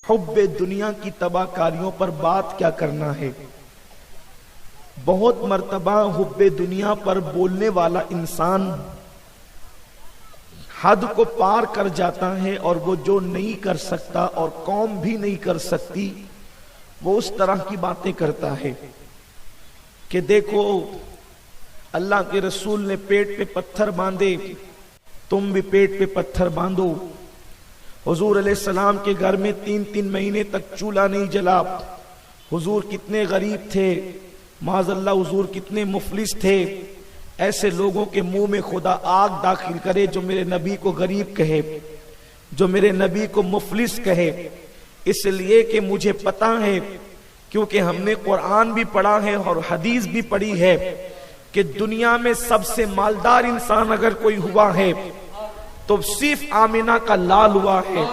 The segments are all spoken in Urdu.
حب دنیا کی تباہ کاریوں پر بات کیا کرنا ہے۔ بہت مرتبہ حب دنیا پر بولنے والا انسان حد کو پار کر جاتا ہے، اور وہ جو نہیں کر سکتا اور قوم بھی نہیں کر سکتی وہ اس طرح کی باتیں کرتا ہے کہ دیکھو اللہ کے رسول نے پیٹ پہ پتھر باندھے، تم بھی پیٹ پہ پتھر باندھو۔ حضور علیہ السلام کے گھر میں 3 مہینے تک چولہا نہیں جلا۔ حضور کتنے غریب تھے، معاذ اللہ حضور کتنے مفلس تھے۔ ایسے لوگوں کے منہ میں خدا آگ داخل کرے جو میرے نبی کو غریب کہے، جو میرے نبی کو مفلس کہے۔ اس لیے کہ مجھے پتا ہے، کیونکہ ہم نے قرآن بھی پڑھا ہے اور حدیث بھی پڑھی ہے کہ دنیا میں سب سے مالدار انسان اگر کوئی ہوا ہے تو صرف آمنہ کا لال ہوا ہے۔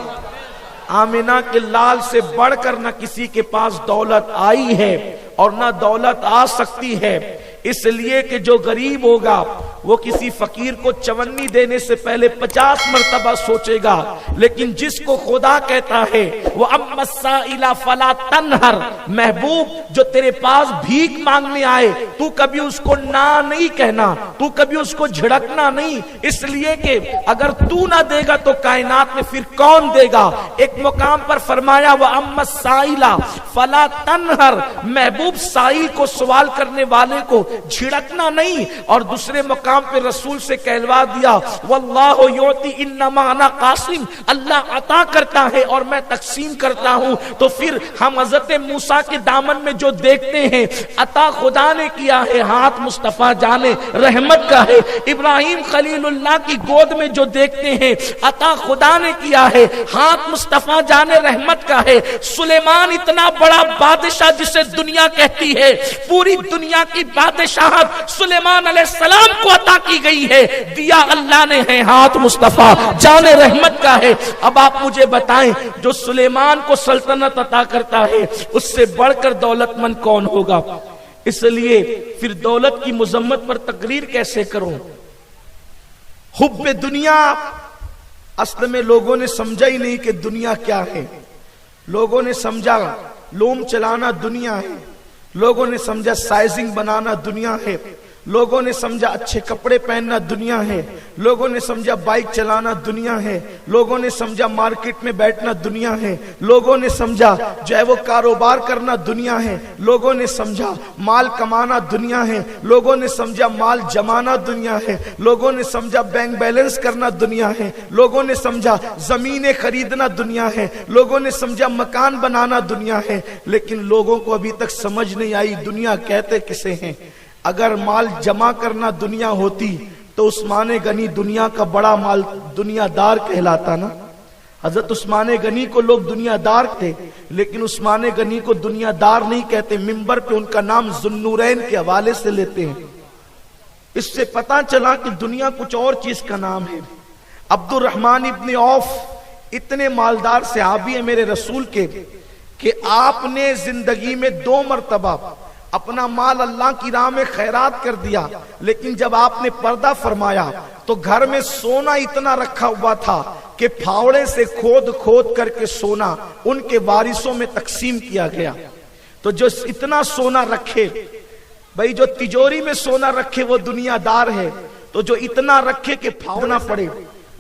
آمنہ کے لال سے بڑھ کر نہ کسی کے پاس دولت آئی ہے اور نہ دولت آ سکتی ہے، اس لیے کہ جو غریب ہوگا وہ کسی فقیر کو چونی دینے سے پہلے 50 مرتبہ سوچے گا، لیکن جس کو خدا کہتا ہے وہ اما السائل فلا تنہر، محبوب جو تیرے پاس بھیک مانگنے آئے تو کبھی اس کو نہ نہیں کہنا، تو کبھی اس کو جھڑکنا نہیں، اس لیے کہ اگر تو نہ دے گا تو کائنات میں پھر کون دے گا۔ ایک مقام پر فرمایا وہ اما السائل فلا تنہر، محبوب سائل کو سوال کرنے والے کو جھڑکنا نہیں۔ اور دوسرے مقام پہ رسول سے کہلوا دیا واللہ یعطی انما انا قاسم، اللہ عطا کرتا ہے اور میں تقسیم کرتا ہوں۔ تو پھر ہم حضرت موسیٰ کے دامن میں جو دیکھتے ہیں عطا خدا نے کیا ہے، ہاتھ مصطفیٰ جانے رحمت کا ہے۔ ابراہیم خلیل اللہ کی گود میں جو دیکھتے ہیں عطا خدا نے کیا ہے، ہاتھ مصطفیٰ جانے رحمت کا ہے۔ سلیمان اتنا بڑا بادشاہ جسے دنیا کہتی ہے، پوری دنیا کی بادشاہت سلیمان علیہ السلام کو عطا کی گئی ہے، دیا اللہ نے ہے، ہاتھ مصطفیٰ جان رحمت کا ہے۔ اب آپ مجھے بتائیں جو سلیمان کو سلطنت عطا کرتا ہے اس سے بڑھ کر دولت مند کون ہوگا؟ اس لیے پھر دولت کی مذمت پر تقریر کیسے کروں؟ حب دنیا، اصل میں لوگوں نے سمجھا ہی نہیں کہ دنیا کیا ہے۔ لوگوں نے سمجھا لوم چلانا دنیا ہے، لوگوں نے سمجھا سائزنگ بنانا دنیا ہے، لوگوں نے سمجھا اچھے کپڑے پہننا دنیا ہے، لوگوں نے سمجھا بائک چلانا دنیا ہے، لوگوں نے سمجھا مارکیٹ میں بیٹھنا دنیا ہے، لوگوں نے سمجھا جو ہے وہ کاروبار کرنا دنیا ہے، لوگوں نے سمجھا مال کمانا دنیا ہے، لوگوں نے سمجھا مال جمانا دنیا ہے، لوگوں نے سمجھا بینک بیلنس کرنا دنیا ہے، لوگوں نے سمجھا زمینیں خریدنا دنیا ہے، لوگوں نے سمجھا مکان بنانا دنیا ہے۔ لیکن لوگوں کو ابھی تک سمجھ نہیں آئی دنیا کہتے کسے ہیں۔ اگر مال جمع کرنا دنیا ہوتی تو عثمان غنی دنیا کا بڑا مال دنیا دار کہلاتا نا۔ حضرت عثمان غنی کو لوگ دنیا دار تھے، لیکن عثمان غنی کو دنیا دار نہیں کہتے، منبر پہ ان کا نام ذوالنورین کے حوالے سے لیتے ہیں۔ اس سے پتا چلا کہ دنیا کچھ اور چیز کا نام ہے۔ عبد الرحمن ابن عوف اتنے مالدار صحابی ہیں میرے رسول کے کہ آپ نے زندگی میں 2 مرتبہ اپنا مال اللہ کی راہ میں خیرات کر دیا، لیکن جب آپ نے پردہ فرمایا تو گھر میں سونا اتنا رکھا ہوا تھا کہ پھاوڑے سے کھود کھود کر کے سونا ان کے وارثوں میں تقسیم کیا گیا۔ تو جو اتنا سونا رکھے، بھئی جو تجوری میں سونا رکھے وہ دنیا دار ہے، تو جو اتنا رکھے کہ پھاڑنا پڑے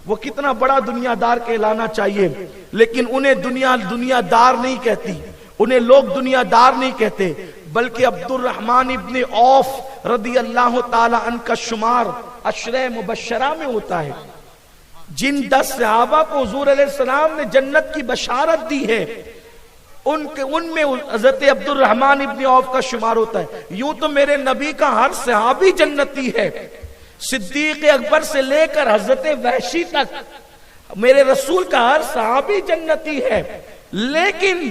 وہ کتنا بڑا دنیا دار کہلانا چاہیے۔ لیکن انہیں دنیا دار نہیں کہتی، انہیں لوگ دنیا دار نہیں کہتے، بلکہ عبد الرحمن ابن عوف رضی اللہ تعالی عنہ کا شمار عشرہ مبشرہ میں ہوتا ہے۔ جن 10 صحابہ کو حضور علیہ السلام نے جنت کی بشارت دی ہے ان میں حضرت عبد الرحمن ابن عوف کا شمار ہوتا ہے۔ یوں تو میرے نبی کا ہر صحابی جنتی ہے، صدیق اکبر سے لے کر حضرت وحشی تک میرے رسول کا ہر صحابی جنتی ہے، لیکن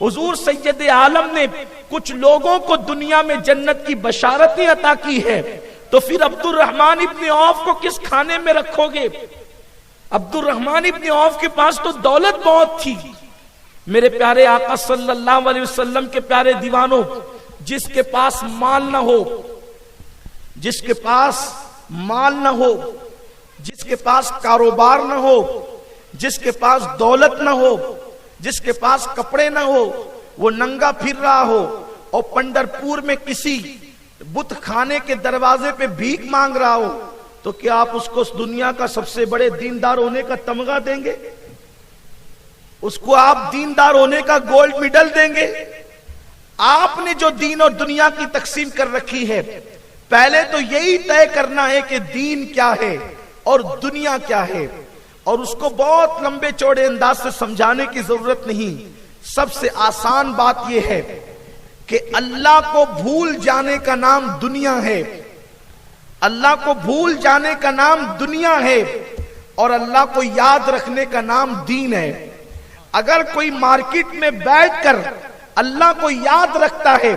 حضور سید عالم نے کچھ لوگوں کو دنیا میں جنت کی بشارتیں عطا کی ہے، تو پھر عبد الرحمن ابن عوف کو کس کھانے میں رکھو گے؟ عبد الرحمن ابن عوف کے پاس تو دولت بہت تھی۔ میرے پیارے آقا صلی اللہ علیہ وسلم کے پیارے دیوانوں، جس کے پاس مال نہ ہو، جس کے پاس مال نہ ہو، جس کے پاس کاروبار نہ ہو، جس کے پاس دولت نہ ہو، جس کے پاس کپڑے نہ ہو وہ ننگا پھر رہا ہو اور پنڈرپور میں کسی بت خانے کے دروازے پہ بھیک مانگ رہا ہو، تو کیا آپ اس کو اس دنیا کا سب سے بڑے دیندار ہونے کا تمغہ دیں گے؟ اس کو آپ دیندار ہونے کا گولڈ میڈل دیں گے؟ آپ نے جو دین اور دنیا کی تقسیم کر رکھی ہے، پہلے تو یہی طے کرنا ہے کہ دین کیا ہے اور دنیا کیا ہے، اور اس کو بہت لمبے چوڑے انداز سے سمجھانے کی ضرورت نہیں۔ سب سے آسان بات یہ ہے کہ اللہ کو بھول جانے کا نام دنیا ہے، اللہ کو بھول جانے کا نام دنیا ہے، اور اللہ کو یاد رکھنے کا نام دین ہے۔ اگر کوئی مارکیٹ میں بیٹھ کر اللہ کو یاد رکھتا ہے،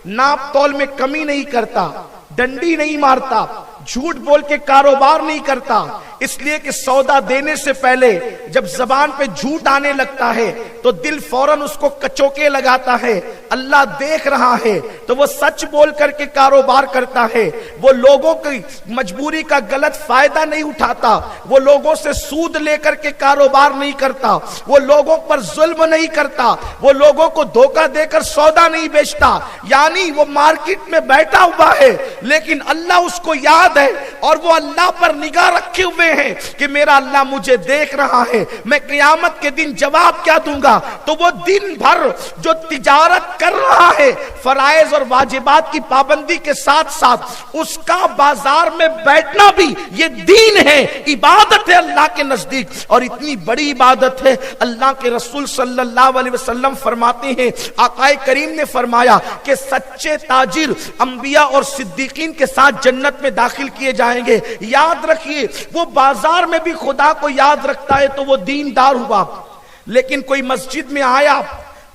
ناپ تول میں کمی نہیں کرتا، ڈنڈی نہیں مارتا، جھوٹ بول کے کاروبار نہیں کرتا، اس لیے کہ سودا دینے سے پہلے جب زبان پہ جھوٹ آنے لگتا ہے تو دل فوراً اس کو کچوکے لگاتا ہے، اللہ دیکھ رہا ہے تو وہ سچ بول کر کے کاروبار کرتا ہے، وہ لوگوں کی مجبوری کا غلط فائدہ نہیں اٹھاتا، وہ لوگوں سے سود لے کر کے کاروبار نہیں کرتا، وہ لوگوں پر ظلم نہیں کرتا، وہ لوگوں کو دھوکہ دے کر سودا نہیں بیچتا۔ یعنی وہ مارکیٹ میں بیٹھا ہوا ہے لیکن اللہ اس کو یاد ہے، اور وہ اللہ پر نگاہ رکھے ہوئے ہیں کہ میرا اللہ مجھے دیکھ رہا ہے، میں قیامت کے دن جواب کیا دوں گا۔ تو وہ دن بھر جو تجارت کر رہا ہے فرائض اور واجبات کی پابندی کے ساتھ ساتھ، اس کا بازار میں بیٹھنا بھی یہ دین ہے، عبادت ہے اللہ کے نزدیک، اور اتنی بڑی عبادت ہے۔ اللہ کے رسول صلی اللہ علیہ وسلم فرماتے ہیں، آقا کریم نے فرمایا کہ سچے تاجر انبیاء اور صدیقین کے ساتھ جنت میں داخل کیے جائیں گے۔ یاد رکھیے، وہ بازار میں بھی خدا کو یاد رکھتا ہے تو وہ دیندار ہوا۔ لیکن کوئی مسجد میں آیا،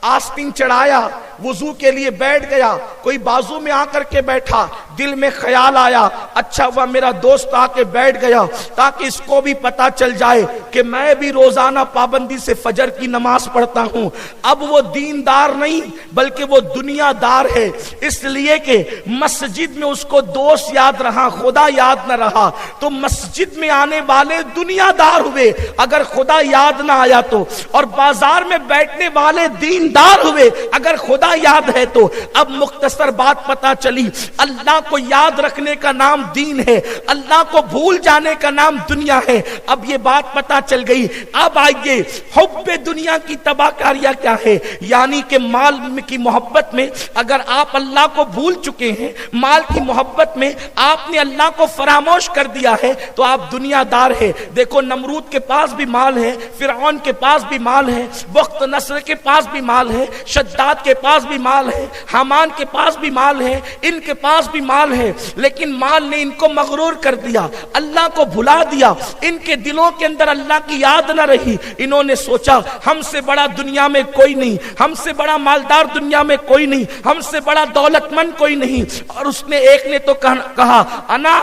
آستین چڑھایا، وضو کے لیے بیٹھ گیا، کوئی بازو میں آ کر کے بیٹھا، دل میں خیال آیا اچھا ہوا میرا دوست آ کے بیٹھ گیا تاکہ اس کو بھی پتا چل جائے کہ میں بھی روزانہ پابندی سے فجر کی نماز پڑھتا ہوں۔ اب وہ دیندار نہیں بلکہ وہ دنیا دار ہے، اس لیے کہ مسجد میں اس کو دوست یاد رہا، خدا یاد نہ رہا، تو مسجد میں آنے والے دنیا دار ہوئے اگر خدا یاد نہ آیا تو، اور بازار میں بیٹھنے والے دیندار ہوئے اگر خدا یاد ہے تو۔ اب مختصر بات پتا چلی، اللہ کو یاد رکھنے کا نام دین ہے، اللہ کو بھول جانے کا نام دنیا ہے۔ اب یہ بات پتا چل گئی، اب آئیے حب دنیا کی تباہ کاریاں کیا ہے۔ یعنی کہ مال کی محبت میں اگر آپ اللہ کو بھول چکے ہیں، مال کی محبت میں آپ نے اللہ کو فراموش کر دیا ہے تو آپ دنیا دار ہے۔ دیکھو نمرود کے پاس بھی مال ہے، فرعون کے پاس بھی مال ہے، بخت نصر کے پاس بھی مال ہے، شداد کے پاس بھی مال ہے، حامان کے پاس بھی مال ہے، ان کے پاس بھی مال ہے، لیکن مال نے ان کو مغرور کر دیا، اللہ کو بھلا دیا، ان کے دلوں کے اندر اللہ کی یاد نہ رہی۔ انہوں نے سوچا ہم سے بڑا دنیا میں کوئی نہیں، ہم سے بڑا مالدار دنیا میں کوئی نہیں، ہم سے بڑا دولت مند کوئی نہیں، اور اس نے ایک نے تو کہا انا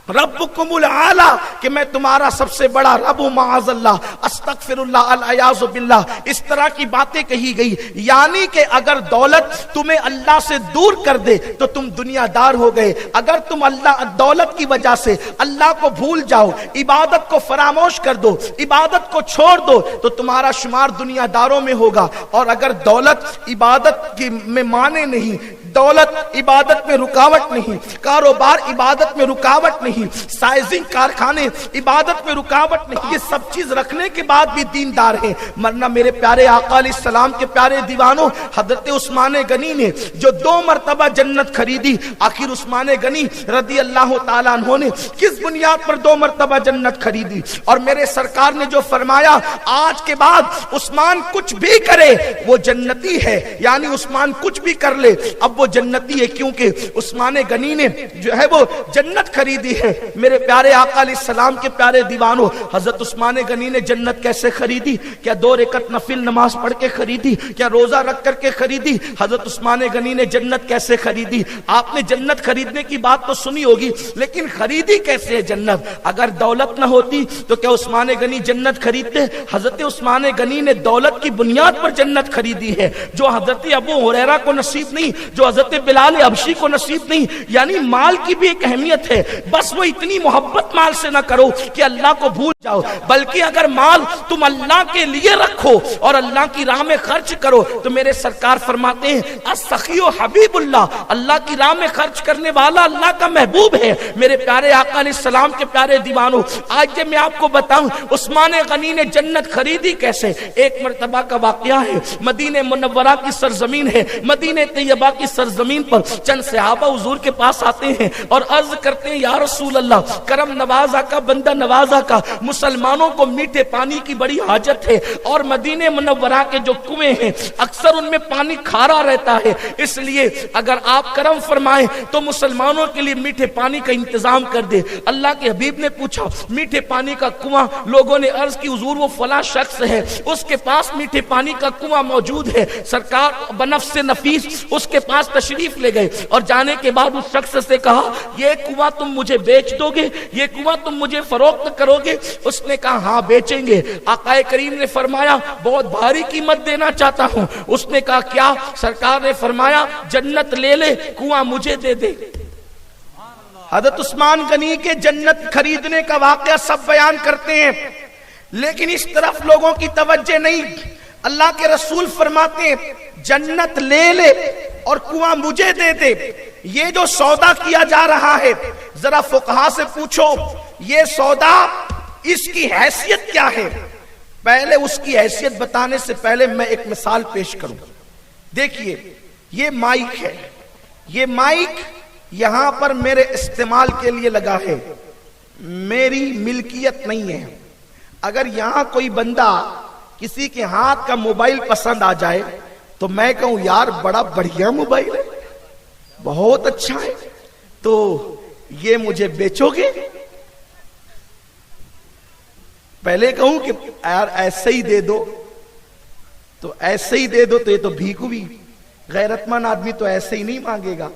ربکم العالی، کہ میں تمہارا سب سے بڑا رب ہوں، معاذ اللہ، استغفر اللہ، العیاذ باللہ، اس طرح کی باتیں کہی گئی۔ یعنی کہ اگر دولت تمہیں اللہ سے دور کر دے تو تم دنیا دار ہو گئے، اگر تم اللہ دولت کی وجہ سے اللہ کو بھول جاؤ، عبادت کو فراموش کر دو، عبادت کو چھوڑ دو تو تمہارا شمار دنیا داروں میں ہوگا۔ اور اگر دولت عبادت کی میں مانے نہیں، دولت عبادت میں رکاوٹ نہیں، کاروبار عبادت میں رکاوٹ نہیں، سائزنگ کارخانے عبادت میں رکاوٹ نہیں، یہ سب چیز رکھنے کے بعد بھی دیندار ہیں۔ ورنہ میرے پیارے آقا علیہ السلام کے پیارے دیوانوں، حضرت عثمان غنی نے جو 2 مرتبہ جنت خریدی، آخر عثمان غنی رضی اللہ تعالیٰ عنہ نے کس بنیاد پر 2 مرتبہ جنت خریدی؟ اور میرے سرکار نے جو فرمایا آج کے بعد عثمان کچھ بھی کرے وہ جنتی ہے، یعنی عثمان کچھ بھی کر لے اب وہ جنتی ہے، کیونکہ عثمان غنی نے جو ہے وہ جنت خریدی ہے۔ میرے پیارے آقا علیہ السلام کے پیارے دیوانوں، حضرت عثمان غنی نے جنت کیسے خریدی؟ کیا 2 رکعت نفل نماز پڑھ کے خریدی؟ کیا روزہ رکھ کر کے خریدی؟ حضرت عثمان غنی نے جنت کیسے خریدی؟ آپ نے جنت خریدنے کی بات تو سنی ہوگی، لیکن خریدی کیسے ہے جنت؟ اگر دولت نہ ہوتی تو کیا عثمان غنی جنت خریدتے؟ حضرت عثمان غنی نے دولت کی بنیاد پر جنت خریدی ہے، جو حضرت ابو ہریرہ کو نصیب نہیں، جو حضرت بلال حبشی کو نصیب نہیں. یعنی مال کی بھی ایک اہمیت ہے. بس وہ اتنی محبت مال سے نہ کرو کہ اللہ کو بھول جاؤ, بلکہ اگر مال تم اللہ کے لیے رکھو اور اللہ کی راہ میں خرچ کرو تو میرے سرکار فرماتے ہیں السخی حبیب اللہ, اللہ کی راہ میں خرچ کرنے والا اللہ کا محبوب ہے. میرے پیارے آقا علیہ السلام کے پیارے دیوانوں, آج جب میں آپ کو بتاؤں عثمان غنی نے جنت خریدی کیسے. ایک مرتبہ کا واقعہ ہے, مدینہ منورہ کی سرزمین ہے, مدینہ طیبہ کی سرزمین پر چند صحابہ حضور کے پاس آتے ہیں اور عرض کرتے ہیں یا رسول اللہ, کرم نوازا کا, بندہ نوازا کا, مسلمانوں کو میٹھے پانی کی بڑی حاجت ہے اور مدینہ منورہ کے جو کنویں ہیں اکثر ان میں پانی کھارا رہتا ہے, اس لیے اگر آپ کرم فرمائیں تو مسلمانوں کے لیے میٹھے پانی کا انتظام کر دے. اللہ کے حبیب نے پوچھا میٹھے پانی کا کنواں, لوگوں نے عرض کی حضور وہ فلاں شخص ہے, اس کے پاس میٹھے پانی کا کنواں موجود ہے. سرکار بنفس نفیس اس کے پاس تشریف لے گئے اور جانے کے بعد اس شخص سے کہا یہ کنواں تم مجھے بیچ دو گے, یہ کنواں تم مجھے فروخت کرو گے. اس نے کہا ہاں بیچیں گے. آقا کریم نے فرمایا بہت بھاری قیمت دینا چاہتا ہوں. اس نے کہا کیا؟ سرکار نے فرمایا جنت لے لے, کنواں مجھے دے دے. حضرت عثمان غنی کے جنت خریدنے کا واقعہ سب بیان کرتے ہیں, لیکن اس طرف لوگوں کی توجہ نہیں. اللہ کے رسول فرماتے ہیں جنت لے لے اور کنواں مجھے دے دے. یہ جو سودا کیا جا رہا ہے ذرا فقہا سے پوچھو یہ سودا اس کی حیثیت کیا ہے. پہلے اس کی حیثیت بتانے سے پہلے میں ایک مثال پیش کروں. دیکھیے یہ مائک ہے, یہ مائک یہاں پر میرے استعمال کے لیے لگا ہے, میری ملکیت نہیں ہے. اگر یہاں کوئی بندہ کسی کے ہاتھ کا موبائل پسند آ جائے تو میں کہوں یار بڑا بڑھیا موبائل ہے, بہت اچھا ہے, تو یہ مجھے بیچو گے؟ پہلے کہوں کہ یار ایسے ہی دے دو, تو ایسے ہی دے دو تو یہ تو بھیک ہوئی. غیرت مند آدمی تو ایسے ہی نہیں مانگے گا.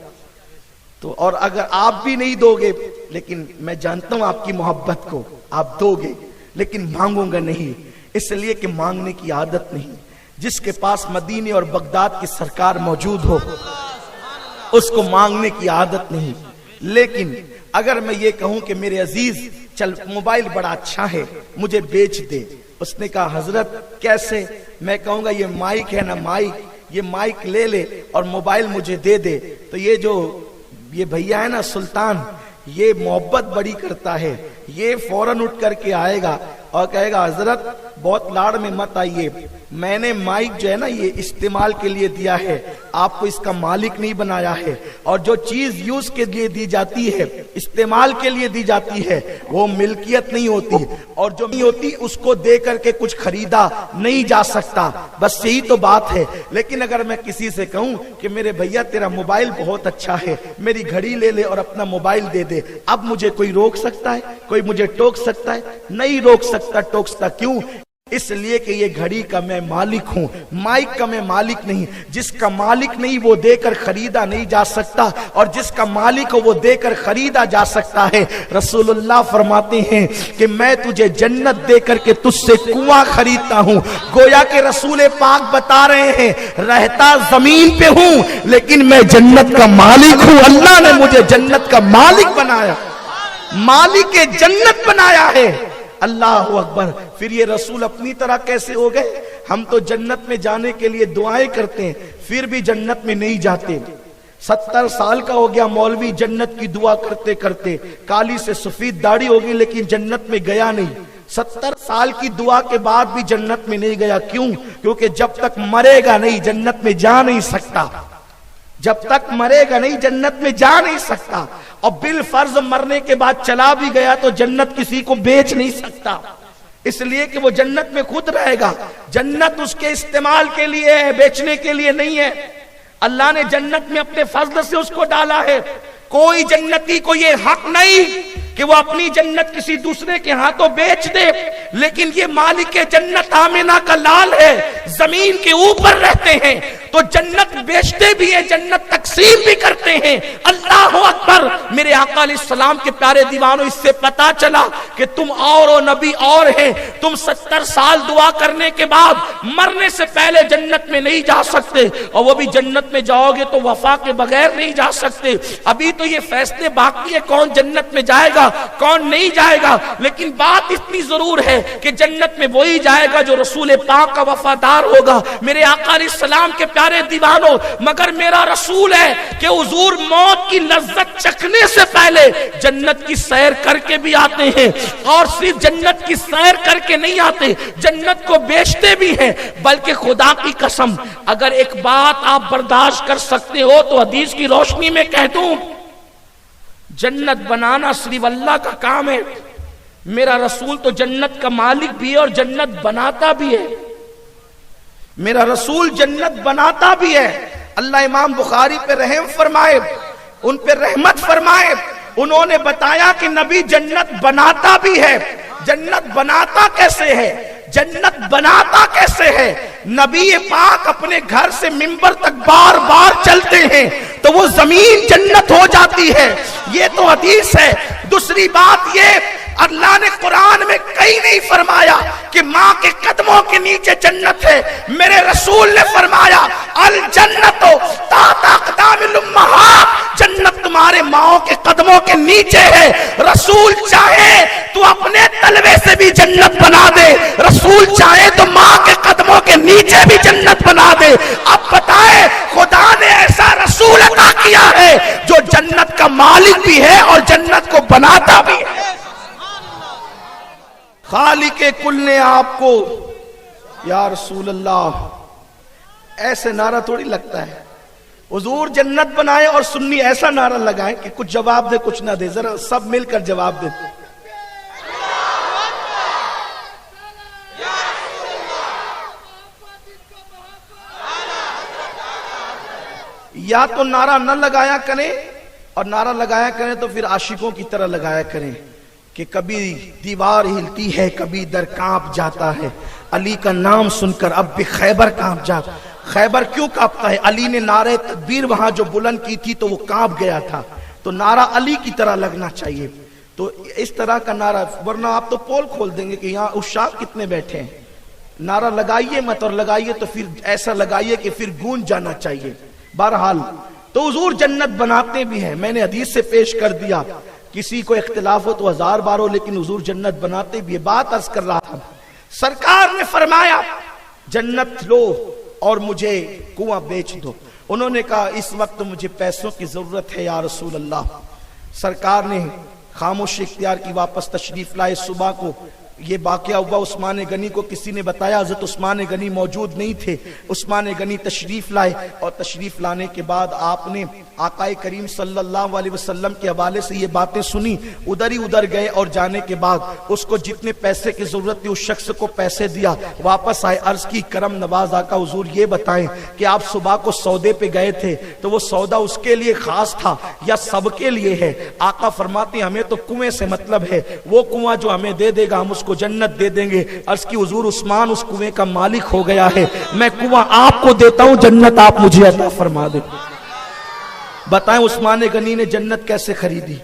تو اور اگر آپ بھی نہیں دو گے, لیکن میں جانتا ہوں آپ کی محبت کو, آپ دو گے لیکن مانگوں گا نہیں, اس لیے کہ مانگنے کی عادت نہیں. جس کے پاس مدینے اور بغداد کی سرکار موجود ہو اس کو مانگنے کی عادت نہیں. لیکن اگر میں یہ کہوں کہ میرے عزیز چل موبائل بڑا اچھا ہے مجھے بیچ دے, اس نے کہا حضرت کیسے؟ میں کہوں گا یہ مائک ہے نا مائک, یہ مائک لے لے اور موبائل مجھے دے دے. تو یہ جو یہ بھیا ہے نا سلطان, یہ محبت بڑی کرتا ہے, یہ فوراً اٹھ کر کے آئے گا اور کہے گا حضرت بہت لاڑ میں مت آئیے, میں نے مائک جو ہے نا یہ استعمال کے لیے دیا ہے, آپ کو اس کا مالک نہیں بنایا ہے. اور جو چیز یوز کے لیے دی جاتی ہے, استعمال کے لیے دی جاتی ہے, وہ ملکیت نہیں ہوتی, اور جو نہیں ہوتی اس کو دے کر کے کچھ خریدا نہیں جا سکتا. بس یہی تو بات ہے. لیکن اگر میں کسی سے کہوں کہ میرے بھیا تیرا موبائل بہت اچھا ہے, میری گھڑی لے لے اور اپنا موبائل دے دے, اب مجھے کوئی روک سکتا ہے؟ کوئی مجھے ٹوک سکتا ہے؟ نہیں روک سکتا, ٹوک سکتا. کیوں؟ اس لیے کہ یہ گھڑی کا میں مالک ہوں, مائک کا میں مالک نہیں. جس کا مالک نہیں وہ دے کر خریدا نہیں جا سکتا, اور جس کا مالک ہو وہ دے کر خریدا جا سکتا ہے. رسول اللہ فرماتے ہیں کہ میں تجھے جنت دے کر کے تجھ سے کنواں خریدتا ہوں. گویا کہ رسول پاک بتا رہے ہیں رہتا زمین پہ ہوں لیکن میں جنت کا مالک ہوں. اللہ نے مجھے جنت کا مالک بنایا, مالک جنت بنایا ہے. اللہ اکبر. پھر یہ رسول اپنی طرح کیسے ہو گئے؟ ہم تو جنت میں جانے کے لیے دعائیں کرتے ہیں پھر بھی جنت میں نہیں جاتے. 70 سال کا ہو گیا مولوی جنت کی دعا کرتے کرتے, کالی سے سفید داڑھی ہوگی لیکن جنت میں گیا نہیں. 70 سال کی دعا کے بعد بھی جنت میں نہیں گیا. کیوں؟ کیونکہ جب تک مرے گا نہیں جنت میں جا نہیں سکتا. جب تک مرے گا نہیں جنت میں جا نہیں سکتا. اور بالفرض مرنے کے بعد چلا بھی گیا تو جنت کسی کو بیچ نہیں سکتا, اس لیے کہ وہ جنت میں خود رہے گا. جنت اس کے استعمال کے لیے ہے, بیچنے کے لیے نہیں ہے. اللہ نے جنت میں اپنے فضل سے اس کو ڈالا ہے. کوئی جنتی کو یہ حق نہیں کہ وہ اپنی جنت کسی دوسرے کے ہاتھوں بیچ دے. لیکن یہ مالک جنت آمنہ کا لال ہے, زمین کے اوپر رہتے ہیں تو جنت بیچتے بھی ہیں، جنت تقسیم بھی کرتے ہیں۔ اللہ اکبر! میرے آقا علیہ السلام کے پیارے دیوانوں، اس سے پتا چلا کہ تم اور ہو، نبی اور ہیں۔ تم 70 سال دعا کرنے کے بعد مرنے سے پہلے جنت میں نہیں جا سکتے، اور وہ بھی جنت میں جاؤ گے تو وفا کے بغیر نہیں جا سکتے۔ ابھی تو یہ فیصلے باقی ہے کون جنت میں جائے گا کون نہیں جائے گا، لیکن بات اتنی ضرور ہے کہ جنت میں وہی جائے گا جو رسول پاک کا وفادار ہوگا۔ میرے آقا علیہ السلام کے پیارے دیوانوں، مگر میرا رسول ہے کہ حضور موت کی لذت چکھنے سے پہلے جنت کی سیر کر کے بھی آتے ہیں، اور صرف جنت کی سیر کر کے نہیں آتے، جنت کو بیچتے بھی ہیں۔ بلکہ خدا کی قسم اگر ایک بات آپ برداشت کر سکتے ہو تو حدیث کی روشنی میں کہہ دوں، جنت بنانا صرف اللہ کا کام ہے۔ میرا رسول تو جنت کا مالک بھی ہے اور جنت بناتا بھی ہے۔ میرا رسول جنت بناتا بھی ہے۔ اللہ امام بخاری پہ رحم فرمائے، ان پہ رحمت فرمائے، انہوں نے بتایا کہ نبی جنت بناتا بھی ہے۔ جنت بناتا کیسے ہے؟ جنت بناتا کیسے ہے؟ نبی پاک اپنے گھر سے منبر تک بار بار چلتے ہیں تو وہ زمین جنت ہو جاتی ہے، یہ تو حدیث ہے۔ دوسری بات یہ، اللہ نے قرآن میں کہیں نہیں فرمایا کہ ماں کے قدموں کے نیچے جنت ہے۔ میرے رسول نے فرمایا الجنت تحت اقدام الامہات، جنت تمہارے ماں کے قدموں کے نیچے ہے۔ رسول چاہے تو اپنے تلوے سے بھی جنت بنا دے، رسول چاہے تو ماں کے قدموں کے نیچے بھی جنت بنا دے۔ اب بتائے خدا نے ایسا رسول عطا کیا ہے جو جنت کا مالک بھی ہے اور جنت کو بناتا بھی ہے۔ خالق کل نے آپ کو یا رسول اللہ ایسے نعرہ تھوڑی لگتا ہے، حضور جنت بنائے اور سنی ایسا نعرہ لگائیں کہ کچھ جواب دے کچھ نہ دے، ذرا سب مل کر جواب دے۔ یا تو نعرہ نہ لگایا کریں، اور نعرہ لگایا کریں تو پھر عاشقوں کی طرح لگایا کریں کہ کبھی دیوار ہلتی ہے کبھی در کانپ جاتا ہے، علی کا نام سن کر اب بھی خیبر کانپ جاتا۔ خیبر کیوں کانپتا ہے؟ علی نے نعرہ تکبیر وہاں جو بلند کی تھی تو وہ کانپ گیا تھا، تو نعرہ علی کی طرح لگنا چاہیے۔ تو اس طرح کا نعرہ، ورنہ آپ تو پول کھول دیں گے کہ یہاں عشاق کتنے بیٹھے ہیں۔ نعرہ لگائیے مت، اور لگائیے تو پھر ایسا لگائیے کہ پھر گونج جانا چاہیے۔ بہرحال تو حضور جنت بناتے بھی ہیں، میں نے حدیث سے پیش کر دیا، کسی کو اختلاف ہو تو 1000 بار ہو، لیکن حضور جنت بناتے بھی ہے۔ بات عرض کر رہا تھا، سرکار نے فرمایا جنت لو اور مجھے کنواں بیچ دو۔ انہوں نے کہا اس وقت مجھے پیسوں کی ضرورت ہے یا رسول اللہ۔ سرکار نے خاموشی اختیار کی، واپس تشریف لائے۔ صبح کو یہ واقعہ ہوا، عثمان غنی کو کسی نے بتایا، حضرت عثمان غنی موجود نہیں تھے۔ عثمان غنی تشریف لائے، اور تشریف لانے کے بعد آپ نے آقا کریم صلی اللہ علیہ وسلم کے حوالے سے یہ باتیں سنی، ادھر ہی ادھر گئے، اور جانے کے بعد اس کو جتنے پیسے کی ضرورت تھی اس شخص کو پیسے دیا، واپس آئے، عرض کی کرم نواز آقا حضور یہ بتائیں کہ آپ صبح کو سودے پہ گئے تھے تو وہ سودا اس کے لیے خاص تھا یا سب کے لیے ہے؟ آقا فرماتے ہیں ہمیں تو کنویں سے مطلب ہے، وہ کنواں جو ہمیں دے دے گا ہم اس کو جنت دے دیں گے۔ عرض کی حضور عثمان اس کنویں کا مالک ہو گیا ہے، میں کنواں آپ کو دیتا ہوں، جنت آپ مجھے عطا فرما دیں۔ بتائیں عثمان غنی نے جنت کیسے خریدی؟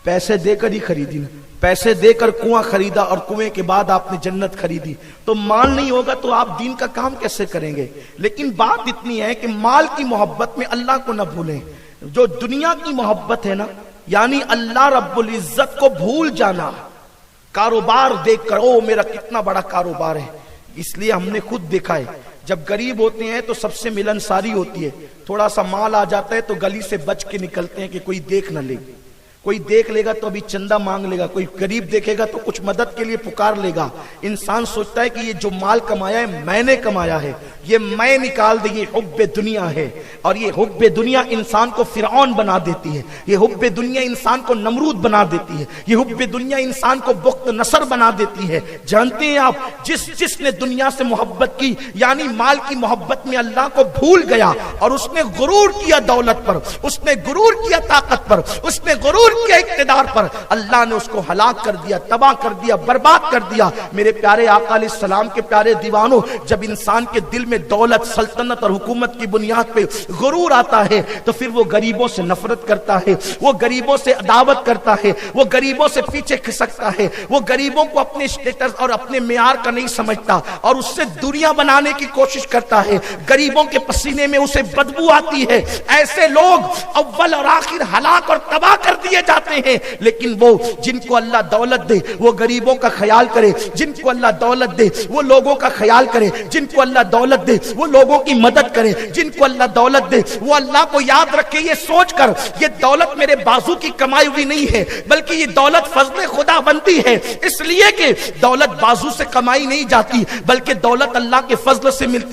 پیسے دے کر ہی خریدی نا، پیسے دے کر کنواں خریدا اور کنویں کے بعد آپ نے جنت خریدی۔ تو مال نہیں ہوگا تو آپ دین کا کام کیسے کریں گے؟ لیکن بات اتنی ہے کہ مال کی محبت میں اللہ کو نہ بھولیں۔ جو دنیا کی محبت ہے نا، یعنی اللہ رب العزت کو بھول جانا، کاروبار دیکھ کر او میرا کتنا بڑا کاروبار ہے۔ اس لیے ہم نے خود دیکھا ہے جب غریب ہوتے ہیں تو سب سے ملنساری ہوتی ہے، تھوڑا سا مال آ جاتا ہے تو گلی سے بچ کے نکلتے ہیں کہ کوئی دیکھ نہ لے، کوئی دیکھ لے گا تو ابھی چندہ مانگ لے گا، کوئی غریب دیکھے گا تو کچھ مدد کے لیے پکار لے گا۔ انسان سوچتا ہے کہ یہ جو مال کمایا ہے میں نے کمایا ہے، یہ میں نکال دے، یہ حب دنیا ہے، اور یہ حب دنیا انسان کو فرعون بنا دیتی ہے، یہ حب دنیا انسان کو نمرود بنا دیتی ہے، یہ حب دنیا انسان کو بخت نصر بنا دیتی ہے۔ جانتے ہیں آپ جس نے دنیا سے محبت کی، یعنی مال کی محبت میں اللہ کو بھول گیا، اور اس نے غرور کیا دولت پر، اس نے غرور کیا طاقت پر، اس نے غرور غرور کے اقتدار پر اللہ نے اس کو ہلاک کر دیا، تباہ کر دیا، برباد کر دیا۔ میرے پیارے آقا علیہ السلام کے پیارے دیوانوں، جب انسان کے دل میں دولت، سلطنت اور حکومت کی بنیاد پہ غرور آتا ہے تو پھر وہ غریبوں سے نفرت کرتا ہے، وہ غریبوں سے عداوت کرتا ہے، وہ غریبوں سے پیچھے کھسکتا ہے، وہ غریبوں کو اپنے اسٹیٹس اور اپنے معیار کا نہیں سمجھتا اور اس سے دنیا بنانے کی کوشش کرتا ہے۔ غریبوں کے پسینے میں اسے بدبو آتی ہے۔ ایسے لوگ اول اور آخر ہلاک اور تباہ کر دیے جاتے ہیں۔ لیکن وہ جن کو اللہ دولت دے وہ غریبوں کا خیال کرے، جن کو اللہ دولت دے وہ لوگوں کا خیال کرے، جن کو اللہ دولت دے وہ لوگوں کی مدد کرے، جن کو اللہ دولت دے وہ اللہ کو یاد رکھے، یہ سوچ کر یہ دولت میرے بازو کی کمائی ہوئی نہیں ہے بلکہ یہ دولت فضل خدا بنتی ہے، اس لیے کہ دولت بازو سے کمائی نہیں جاتی بلکہ دولت اللہ کے فضل سے ملتی